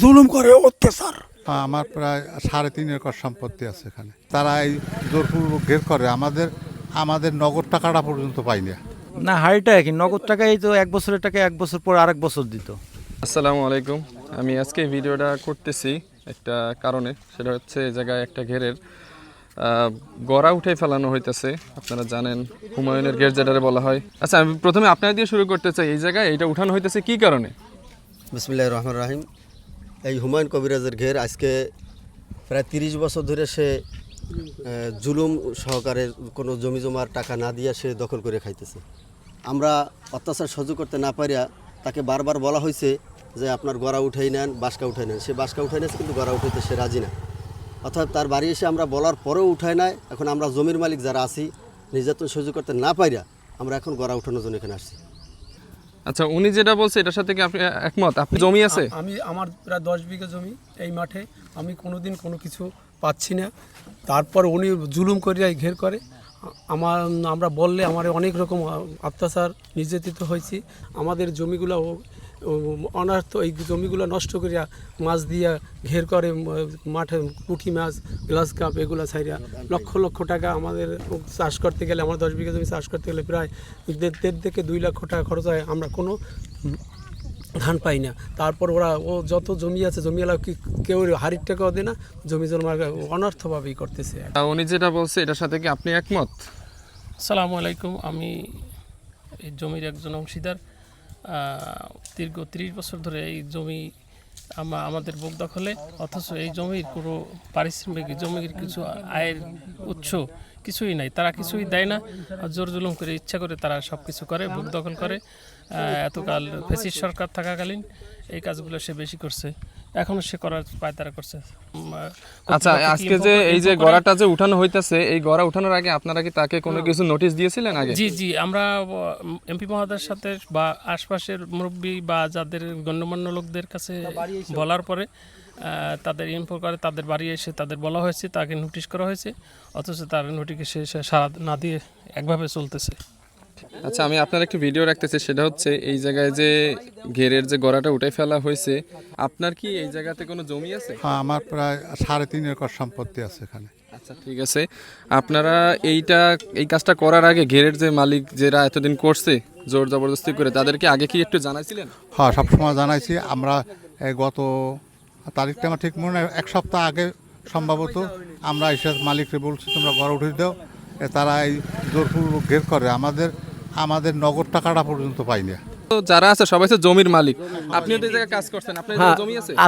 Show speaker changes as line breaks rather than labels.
জুলুম করে, অত্যাচার।
আমার প্রায় 3.5 একর সম্পত্তি আছে এখানে। তারা এই জোরপূর্বক ঘের করে, আমাদের নগদ টাকাটা পর্যন্ত পাই না।
না, হাড়িটা কি নগদ টাকাই তো, 1 বছরের টাকা 1 বছর পর আরেক বছর দিত।
আসসালামু আলাইকুম। আমি আজকে ভিডিওটা করতেছি একটা কারণে, সেটা হচ্ছে এই জায়গায় একটা ঘেরের গড়া উঠে ফেলানো হইতেছে। আপনারা জানেন হুমায়ুনের ঘের যেটারে বলা হয়। আচ্ছা, আমি প্রথমে আপনার দিয়ে শুরু করতে চাই, এই জায়গায় এটা উঠানো হইতেছে কি কারণে?
বিসমিল্লাহির রহমানির রহিম। এই হুমায়ুন কবিরাজের ঘের আজকে প্রায় 30 বছর ধরে সে জুলুম সহকারে কোনো জমি জমার টাকা না দিয়ে সে দখল করে খাইতেছে। আমরা অত্যাচার সহ্য করতে না পারিয়া তাকে বারবার বলা হয়েছে যে আপনার গড়া উঠাই নেন, বাসকা উঠাই নেন। সে বাসকা উঠাই নেছে, কিন্তু গড়া উঠাইতে সে রাজি না। অর্থাৎ তার বাড়ি এসে আমরা বলার পরেও উঠায় নাই। এখন আমরা জমির মালিক যারা আছি, নির্যাতন সহ্য করতে না পারিয়া আমরা এখন গড়া উঠানোর জন্য এখানে আসছি।
আচ্ছা, উনি যেটা বলছে এটার সাথে কি আপনি একমত? আপনি জমি আছে?
আমার প্রায় 10 বিঘা জমি এই মাঠে, আমি কোনোদিন কোনো কিছু পাচ্ছি না। তারপর উনি জুলুম করিয়া ঘের করে। আমরা বললে আমার অনেক রকম অত্যাচার নির্যাতিত হয়েছি। আমাদের জমিগুলো অনার্থ, এই জমিগুলো নষ্ট করিয়া মাছ দিয়া ঘের করে, মাঠে পুঁটি মাছ, গ্লাস কাপ এগুলো ছাইরা লক্ষ লক্ষ টাকা আমাদের চাষ করতে গেলে, আমার 10 বিঘা জমি চাষ করতে গেলে প্রায় 1.5 থেকে 2 লক্ষ টাকা খরচ হয়। আমরা কোনো ধান পাই না। তারপর ও যত জমি আছে, জমিওয়ালা কেউ হাড়ির টাকাও দেয় না, জমি জমা অনর্থভাবেই করতেছে।
উনি যেটা বলছে এটার সাথে কি আপনি একমত?
আসসালামু আলাইকুম। আমি এই জমির একজন অংশীদার। দীর্ঘ 30 বছর ধরে এই জমি আমাদের বুক দখলে, অথচ এই জমির কোনো পারিশ্রমিক, জমির কিছু আয়ের উৎস কিছুই নাই। তারা কিছুই দেয় না, জোর জুলুম করে, ইচ্ছা করে তারা সব কিছু করে, বুক দখল করে। এতকাল ফ্যাসিস্ট সরকার থাকাকালীন এই কাজগুলো সে বেশি করছে, এখনও সে করার পায়তারা করছে।
আচ্ছা, আজকে যে এই যে গড়াটা যে উঠানো হইতেছে, এই গড়া উঠানোর আগে আপনারা কি তাকে কোনো কিছু নোটিশ দিয়েছিলেন আগে?
জি, আমরা এমপি মহোদয়ের সাথে বা আশপাশের মুরব্বী বা যাদের গণ্যমান্য লোকদের কাছে বলার পরে তাদের ইনফর্ম করে, তাদের বাড়ি এসে তাদের বলা হয়েছে, তাকে নোটিশ করা হয়েছে, অথচ তার নোটিশে সে সাড়া না দিয়ে একভাবে চলতেছে।
আচ্ছা, আমি আপনার একটি ভিডিও রাখতেছি, সেটা হচ্ছে এই জায়গায় যে ঘেরের যে গড়াটা উঠে ফেলা হয়েছে, আপনার কি এই জায়গাতে কোনো জমি আছে?
হ্যাঁ, আমার প্রায় 3.5 একর সম্পত্তি আছে এখানে।
আচ্ছা, ঠিক আছে। আপনারা এই কাজটা করার আগে ঘেরের যে মালিক যারা এতদিন করছে জোর জবরদস্তি করে, তাদেরকে আগে কি একটু জানাইছিলেন?
হ্যাঁ, সবসময় জানাইছি। আমরা গত তারিখটা আমার ঠিক মনে নেই, 1 সপ্তাহ আগে সম্ভবত আমরা এসে মালিককে বলছি তোমরা ঘর উঠে দাও। তারা এই জোরপূর্বক ঘের করে, আমাদের নগদ টাকাটা পর্যন্ত পাই না।
তো যারা আছে সবাই তো জমির মালিক। আপনিও তো এই জায়গায় কাজ করছেন, আপনার জমি আছে?